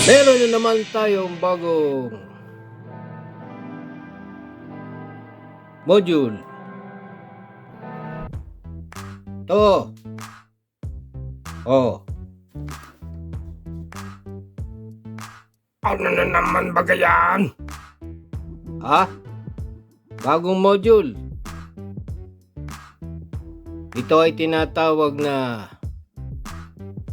Meron na naman tayong bagong module. To. Oh. Ano na naman ba yan? Ha? Bagong module. Ito ay tinatawag na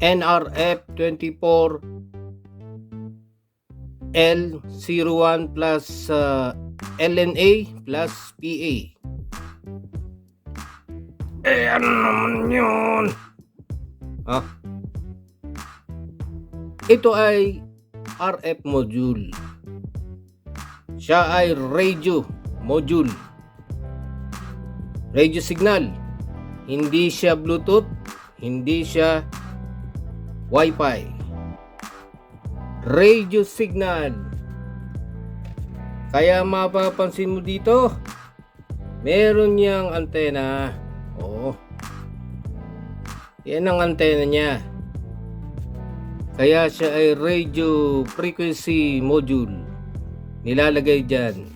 NRF24L01+LNA+PA. Ano naman yun? Ha? Ito ay RF module. Siya ay radio module. Radio signal. Hindi siya Bluetooth, hindi siya Wi-Fi. Radio signal. Kaya mapapansin mo dito, meron niyang antena. Oo. Yan ang antena niya. Kaya siya ay radio frequency module. Nilalagay dyan.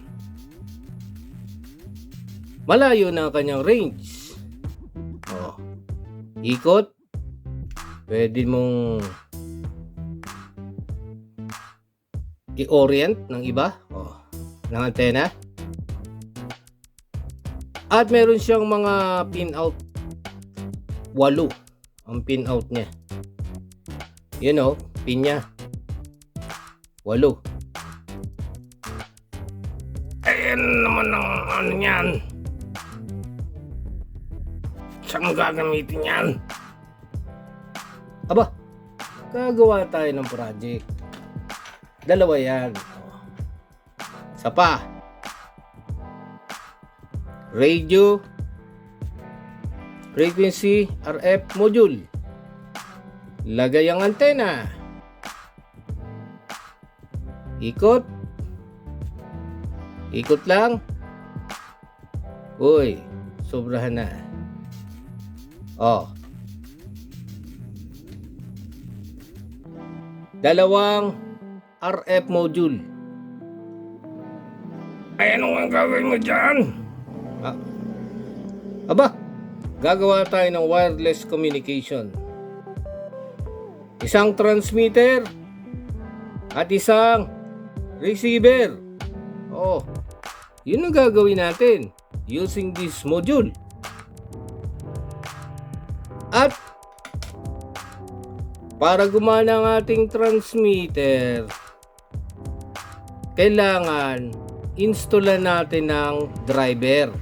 Malayo na ang kanyang range. Oh. Ikot. Pwede mong i-orient ng iba. Oh. Ng antena. At meron siyang mga pin-out. 8 ang pin-out niya. You know, pin niya. 8. Ano naman ang ano yan? Saan gagamitin yan? Aba, gagawa tayo ng project. 2 yan. Isa pa. Radio frequency RF module. Lagay ang antena. Ikot. Ikot lang. Uy, sobrahan na. Oh. 2 RF module. Ano ang gagawin mo dyan? Aba, gagawa tayo ng wireless communication. Isang transmitter at isang receiver. Oh, yun ang gagawin natin using this module. At para gumana ang ating transmitter, kailangan installan natin ng driver.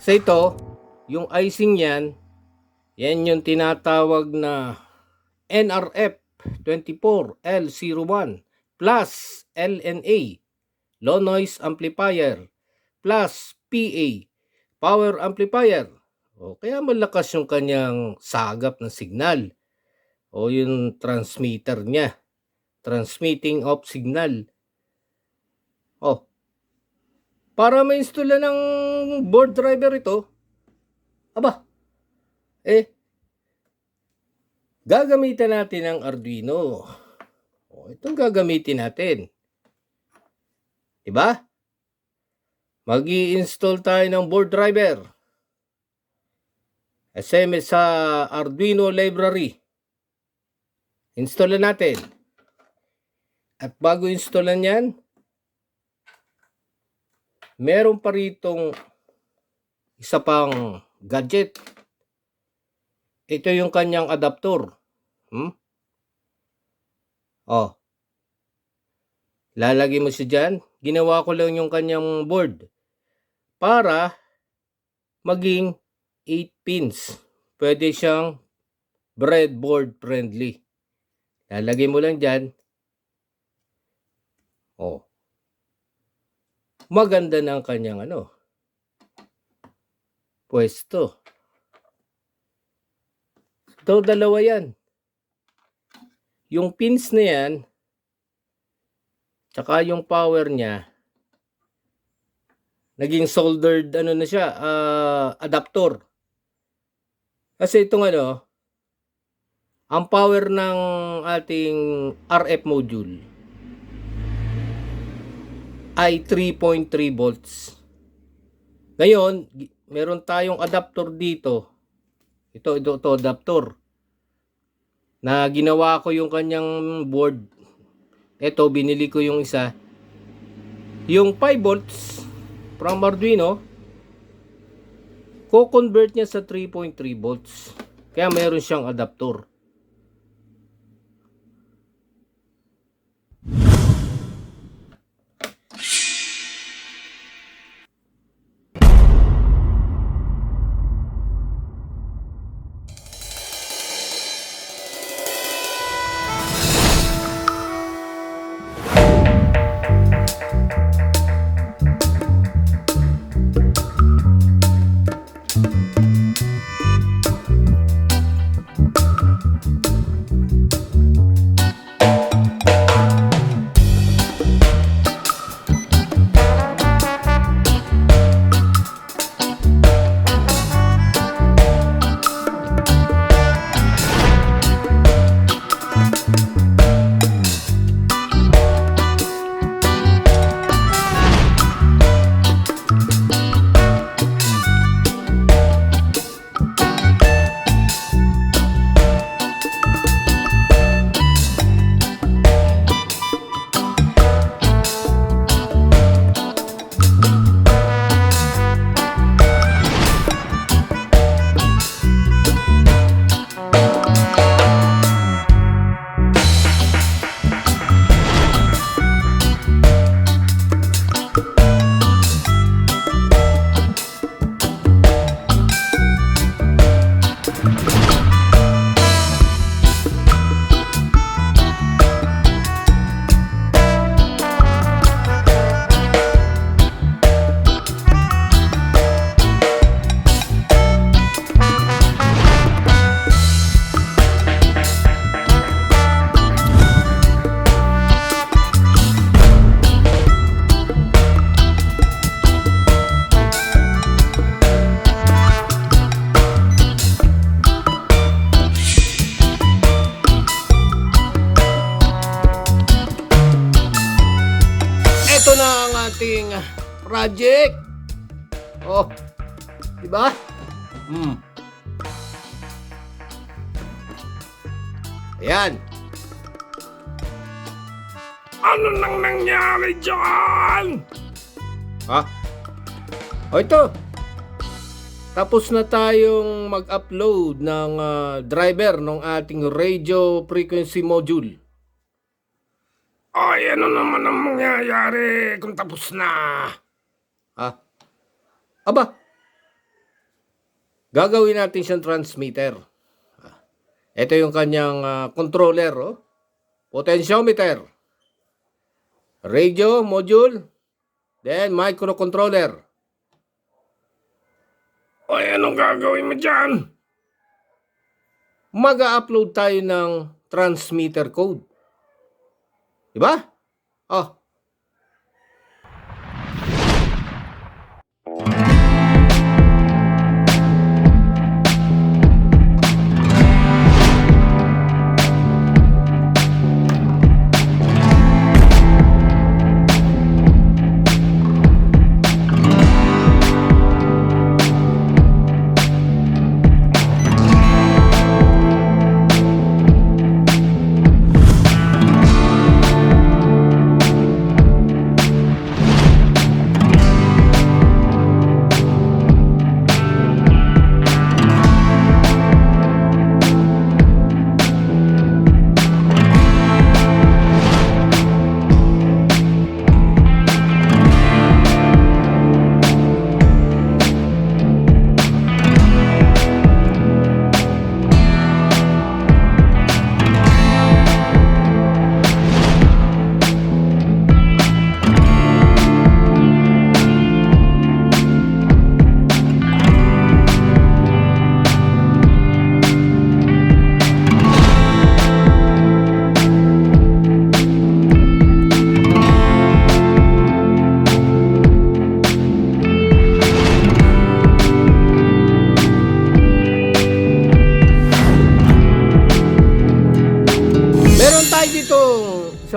Sa ito, yung icing yan yung tinatawag na NRF24L01+LNA low noise amplifier plus PA power amplifier. O kaya malakas yung kanyang sagap ng signal o yung transmitter niya, transmitting of signal. O, para ma-install ng board driver ito, aba, gagamitan natin ang Arduino. O, itong gagamitin natin. Diba? Mag-i-install tayo ng board driver. SMS sa Arduino library. Installan natin. At bago installan yan, meron pa ritong isa pang gadget. Ito yung kanyang adapter. Oh. Lalagay mo siya dyan. Ginawa ko lang yung kanyang board para maging 8 pins. Pwede siyang breadboard friendly. Lalagay mo lang dyan. Oh. Maganda na ang kanyang pwesto. Ito, 2 yan. Yung pins na yan, tsaka yung power niya, naging soldered na siya, adapter. Kasi itong Ang power ng ating RF module ay 3.3 volts. Ngayon, meron tayong adapter dito. Ito adapter. Na ginawa ko yung kanyang board. Ito, binili ko yung isa. Yung 5 volts from Arduino, ko-convert niya sa 3.3 volts. Kaya meron siyang adapter. Ito na ang ating project. Oh, di ba? Ayan. Ano nang nangyari dyan? Ha? O ito. Tapos na tayong mag-upload ng driver ng ating radio frequency module. Ay, ano naman ang mangyayari kung tapos na? Ha? Aba, gagawin natin siyang transmitter. Ito yung kanyang controller, oh. Potentiometer. Radio module. Then microcontroller. Ay, anong gagawin mo dyan? Mag-upload tayo ng transmitter code. Diba? Oh.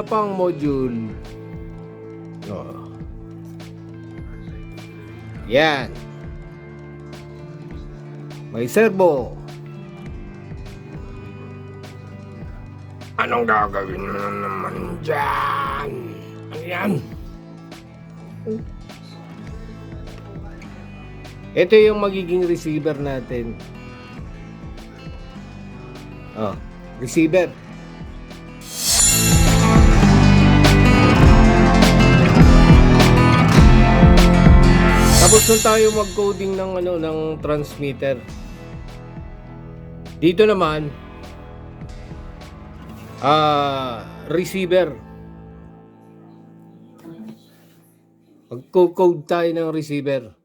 pang module. Oh. Yan. May servo. Anong gagawin mo na naman dyan? Ano yan? Ito yung magiging receiver natin. Oh, receiver. Tapos nun tayo mag-coding ng ng transmitter. Dito naman receiver. Mag-code tayo ng receiver.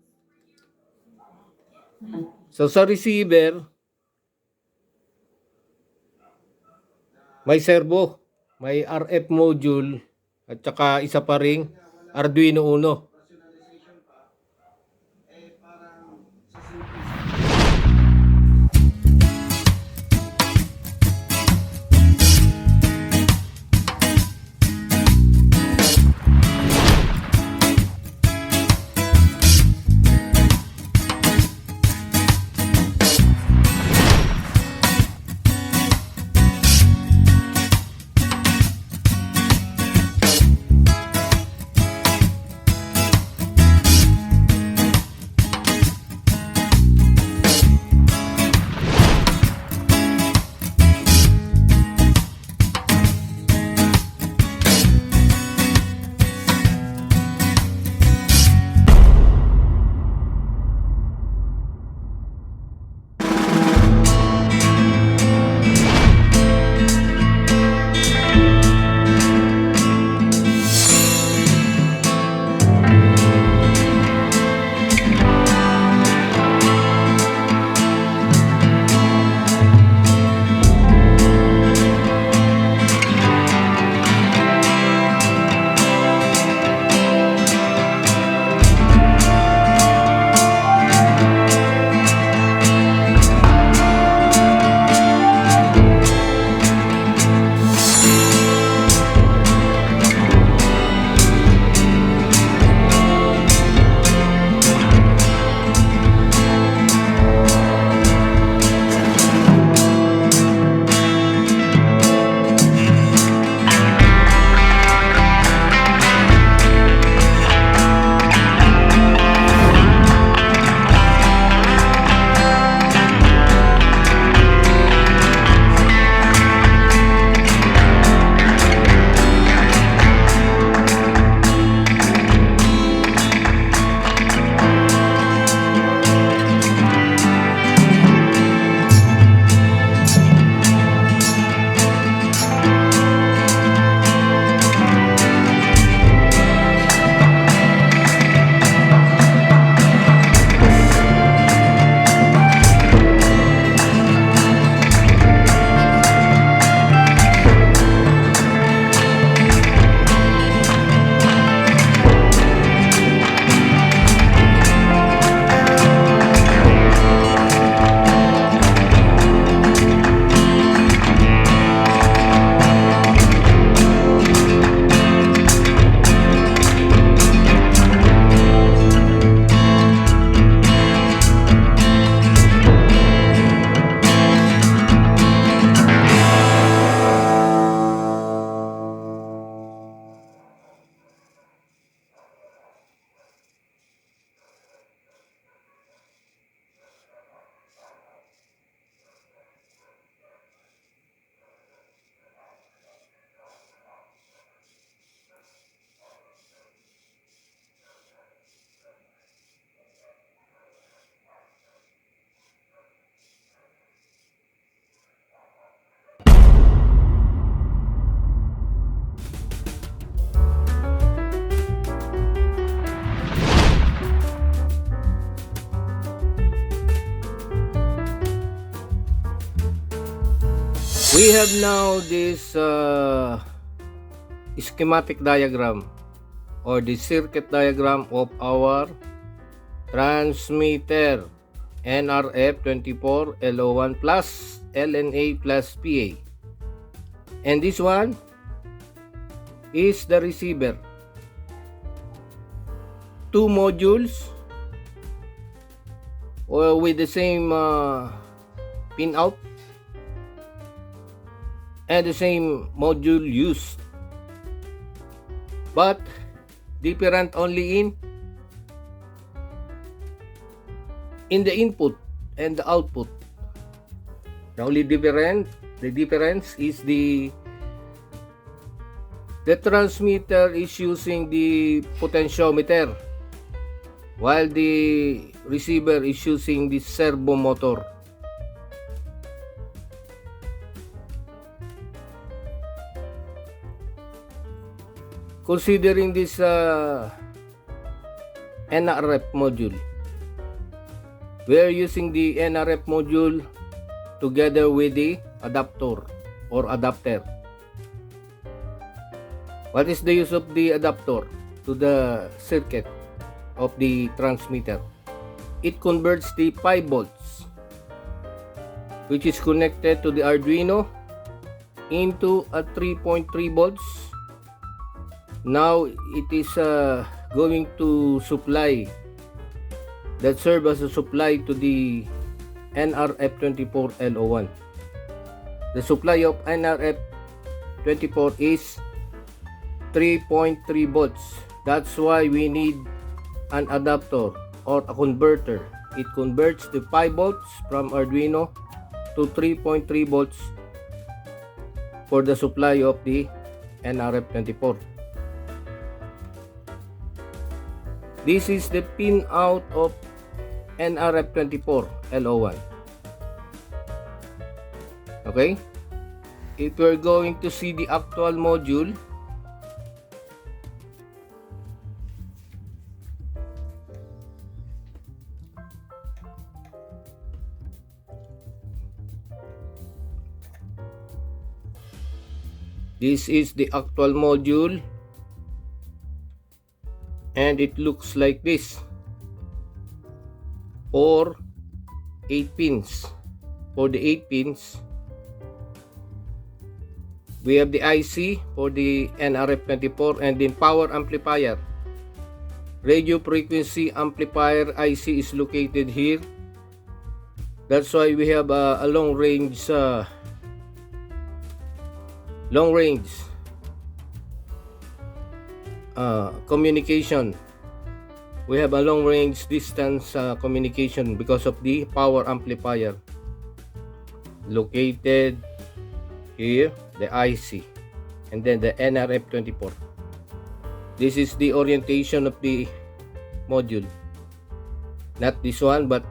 So sa receiver may servo, may RF module at saka isa pa ring Arduino Uno. We have now this schematic diagram or the circuit diagram of our transmitter NRF24L01+LNA+PA. And this one, is the receiver. Two modules with the same pin out and the same module used, but different only in the input and the output. The only difference is the transmitter is using the potentiometer, while the receiver is using the servo motor. Considering this NRF module, we are using the NRF module together with the adapter or adapter. What is the use of the adapter to the circuit of the transmitter? It converts the 5 volts, which is connected to the Arduino, into a 3.3 volts. Now it is going to supply, that serve as a supply to the NRF24L01. The supply of NRF24 is 3.3 volts. That's why we need an adapter or a converter. It converts the 5 volts from Arduino to 3.3 volts for the supply of the NRF24. This is the pin out of NRF24L01. Okay? If we're going to see the actual module, this is the actual module, and it looks like this, or 8 pins. For the 8 pins, we have the IC for the NRF24, and then power amplifier. Radio frequency amplifier IC is located here. That's why we have a long range communication. We have a long range distance communication because of the power amplifier located here, the IC, and then the NRF24. This is the orientation of the module, not this one but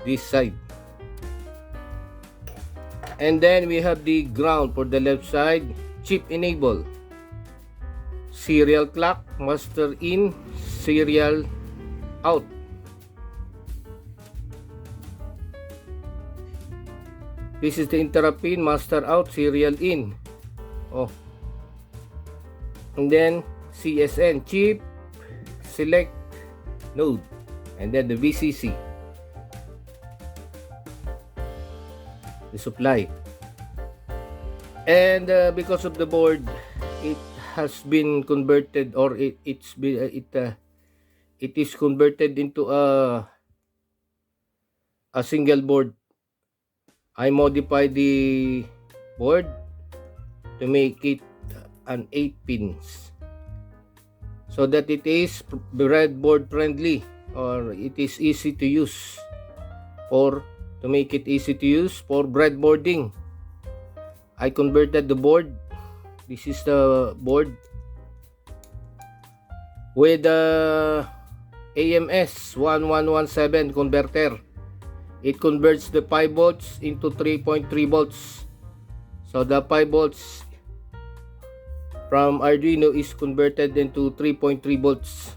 this side. And then we have the ground for the left side. Chip enable, serial clock, master in, serial out. This is the interrupt pin, master out, serial in. And then CSN, chip select node, and then the VCC, the supply. And because of the board, it has been converted, or it is converted into a single board. I modified the board to make it an 8 pins, so that it is breadboard friendly, or it is easy to use, or to make it easy to use for breadboarding. I converted the board. This is the board with the AMS 1117 converter. It converts the 5 volts into 3.3 volts. So the 5 volts from Arduino is converted into 3.3 volts.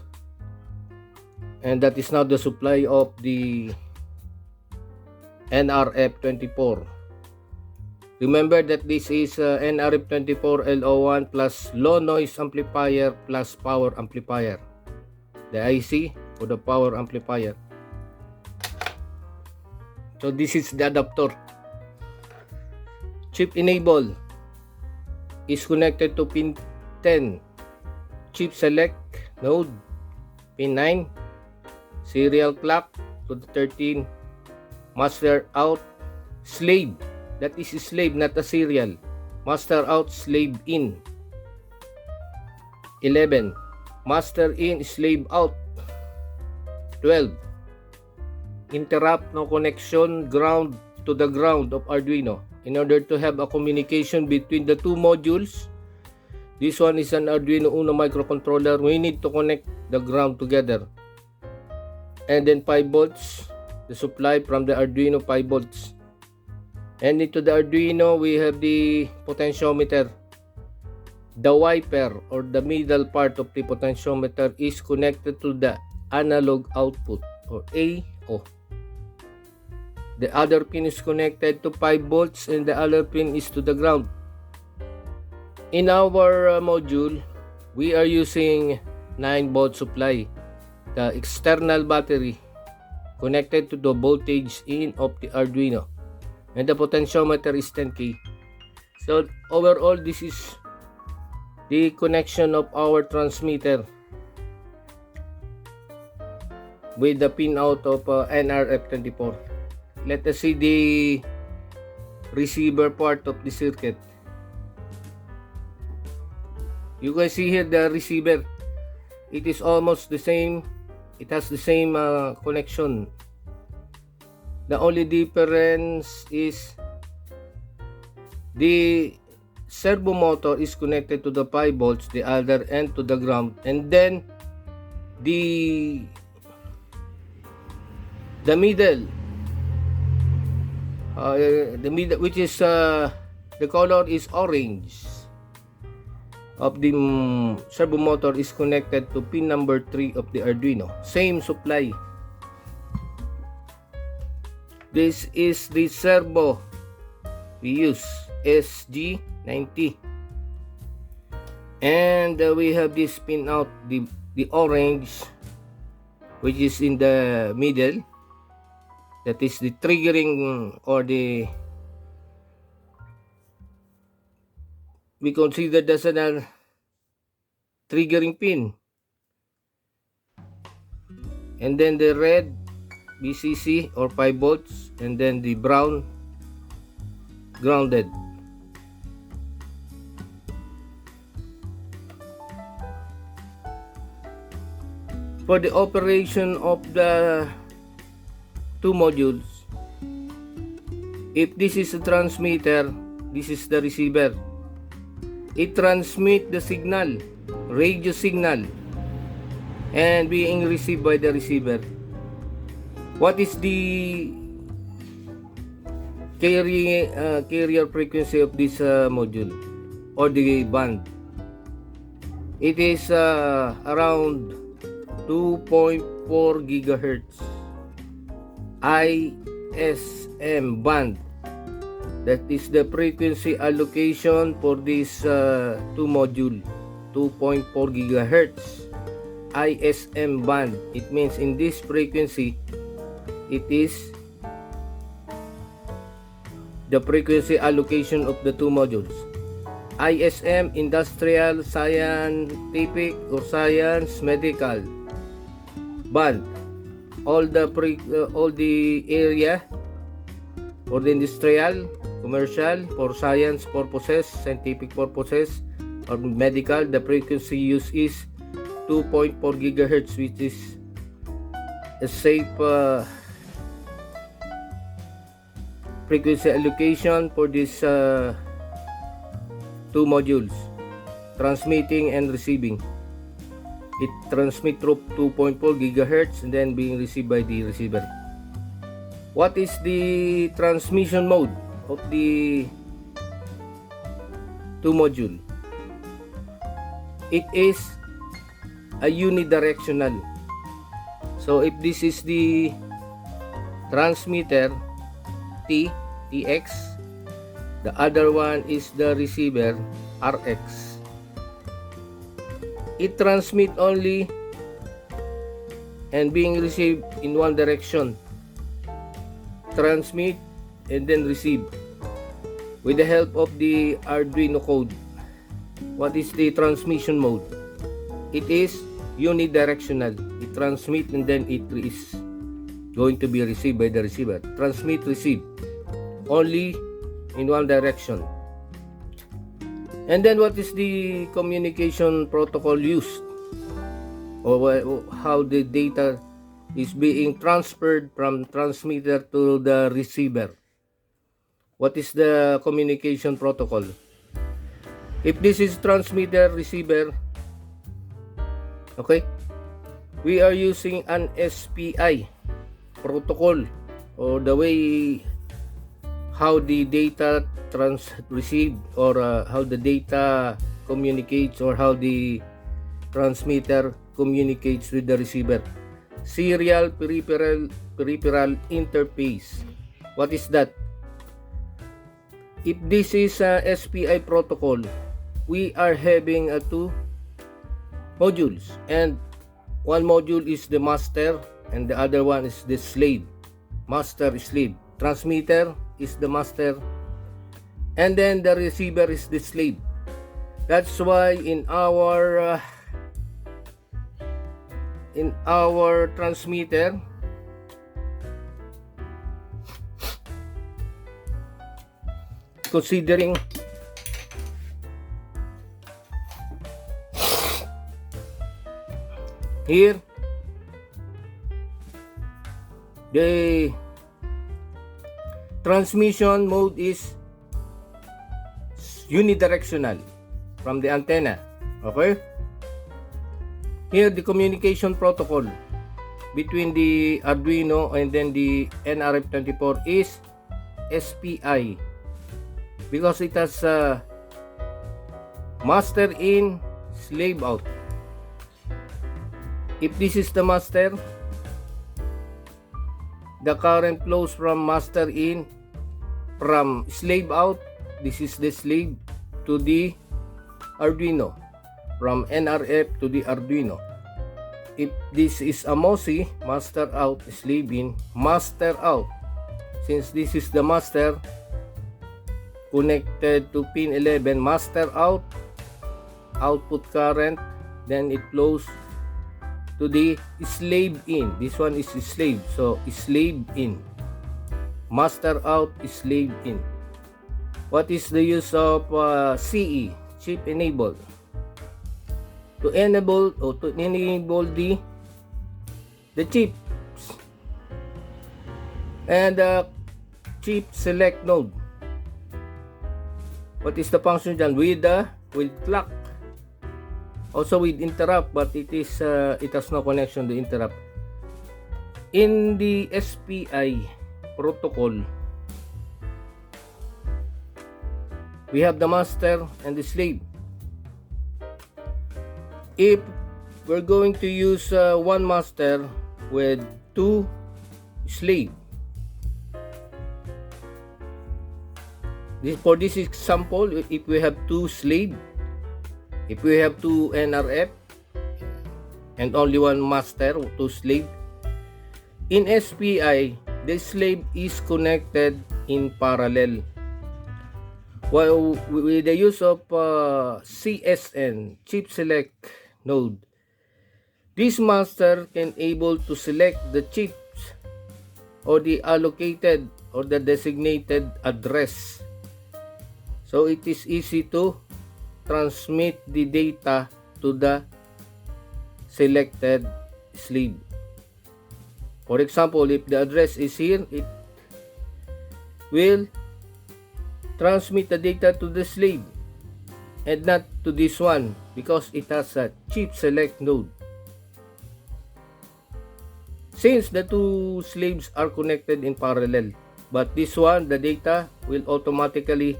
And that is now the supply of the NRF24. Remember that this is NRF24L01 plus low noise amplifier plus power amplifier. The IC for the power amplifier. So this is the adapter. Chip enable is connected to pin 10. Chip select node. Pin 9. Serial clock to the 13. Master out. Slave. That is a slave, not a serial. Master out, slave in. 11. Master in, slave out. 12. Interrupt no connection ground to the ground of Arduino. In order to have a communication between the two modules, this one is an Arduino Uno microcontroller, we need to connect the ground together. And then 5 volts, the supply from the Arduino, 5 volts. And into the Arduino, we have the potentiometer. The wiper or the middle part of the potentiometer is connected to the analog output or AO. The other pin is connected to 5 volts and the other pin is to the ground. In our module, we are using 9 volt supply. The external battery connected to the voltage in of the Arduino. And the potentiometer is 10K. So overall, this is the connection of our transmitter with the pin out of NRF24. Let us see the receiver part of the circuit. You guys see here the receiver. It is almost the same. It has the same connection. The only difference is the servo motor is connected to the 5 volts, the other end to the ground, and then the middle, which is the color is orange of the servo motor, is connected to pin number 3 of the Arduino. Same supply. This is the servo we use, SG90. And we have this pin out, the orange, which is in the middle. That is the triggering or the, we consider that as a triggering pin. And then the red, VCC or 5 volts, and then the brown, grounded. For the operation of the two modules, if this is a transmitter, this is the receiver. It transmits the signal, radio signal, and being received by the receiver. What is the carrier frequency of this module or the band? It is around 2.4 gigahertz ISM band. That is the frequency allocation for this two module, 2.4 gigahertz ISM band. It means in this frequency, it is the frequency allocation of the two modules. ISM, industrial, scientific, or science, medical band. All the area for the industrial, commercial, for science purposes, scientific purposes, or medical, the frequency used is 2.4 gigahertz, which is a safe frequency allocation for these two modules, transmitting and receiving. It transmits through 2.4 gigahertz and then being received by the receiver. What is the transmission mode of the two module? It is a unidirectional. So if this is the transmitter TX, the other one is the receiver RX. It transmits only and being received in one direction. Transmit and then receive with the help of the Arduino code. What is the transmission mode? It is unidirectional. It transmits and then it is going to be received by the receiver. Transmit, receive. Only in one direction. And then what is the communication protocol used? Or how the data is being transferred from transmitter to the receiver? What is the communication protocol? If this is transmitter receiver, okay, we are using an SPI protocol, or the way how the data received, or how the data communicates, or how the transmitter communicates with the receiver. Serial peripheral interface. What is that? If this is a SPI protocol, we are having two modules, and one module is the master and the other one is the slave. Master, slave. Transmitter is the master, and then the receiver is the slave. That's why in our transmitter, considering here the transmission mode is unidirectional from the antenna. Okay, here the communication protocol between the Arduino and then the NRF24 is SPI, because it has master in, slave out. If this is the master, the current flows from master in, from slave out. This is the slave to the Arduino, from NRF to the Arduino. If this is a MOSI, master out, slave in, master out. Since this is the master connected to pin 11, master out, output current, then it flows to the slave in. This one is slave, so slave in. Master out, slave in. What is the use of CE, chip enable? To enable or to enable the chips and chip select node. What is the function done with clock? Also with interrupt, but it has no connection to interrupt. In the SPI protocol, we have the master and the slave. If we're going to use one master with two slave, for this example, if we have two slave, if we have two NRF and only one master, two slave, in SPI, the slave is connected in parallel. While with the use of CSN, chip select node, this master can able to select the chips or the allocated or the designated address. So it is easy to transmit the data to the selected slave. For example, if the address is here, it will transmit the data to the slave and not to this one, because it has a chip select node. Since the two slaves are connected in parallel, but this one, the data will automatically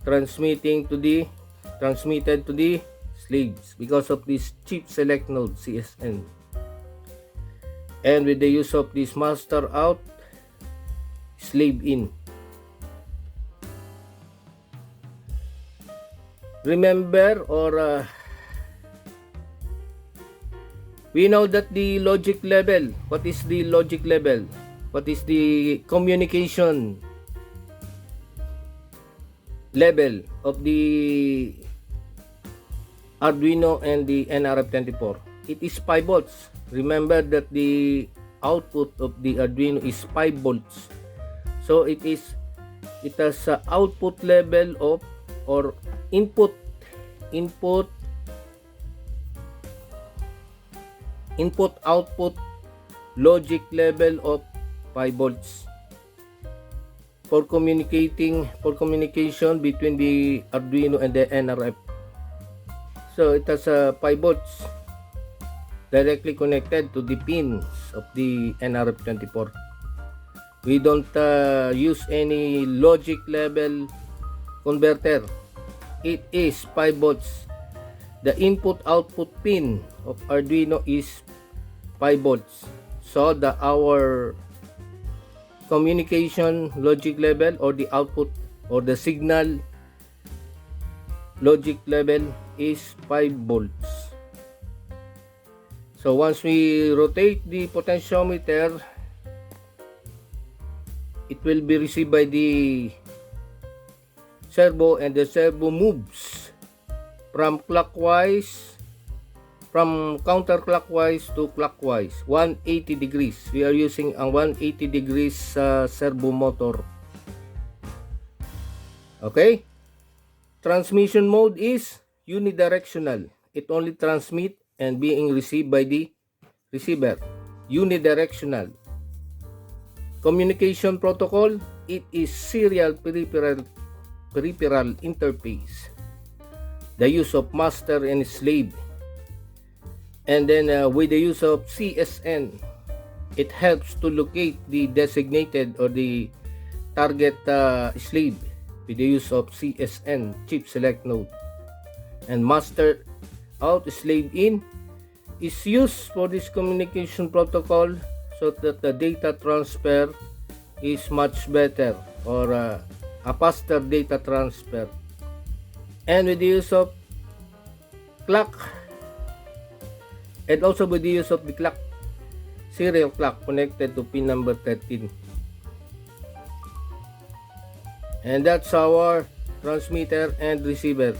transmitted to the slaves because of this chip select node, CSN. And with the use of this master out, slave in. Remember, or we know that the logic level, what is the logic level? What is the communication level of the Arduino and the NRF24. It is 5 volts. Remember that the output of the Arduino is 5 volts. So it has a output level of, or input output logic level of 5 volts for communication between the Arduino and the NRF. So it has 5 volts directly connected to the pins of the NRF24. We don't use any logic level converter. It is 5 volts. The input output pin of Arduino is 5 volts. So our communication logic level, or the output or the signal logic level, is 5 volts. So once we rotate the potentiometer, it will be received by the servo, and the servo moves from counterclockwise to clockwise 180 degrees. We are using a 180 degrees servo motor. Okay, transmission mode is unidirectional. It only transmit and being received by the receiver. Unidirectional. Communication protocol, it is serial peripheral interface. The use of master and slave. And then with the use of CSN, it helps to locate the designated or the target slave with the use of CSN, chip select node. And master out slave in is used for this communication protocol, so that the data transfer is much better, or a faster data transfer. And with the use of clock, and also with the use of the clock, serial clock connected to pin number 13. And that's our transmitter and receiver.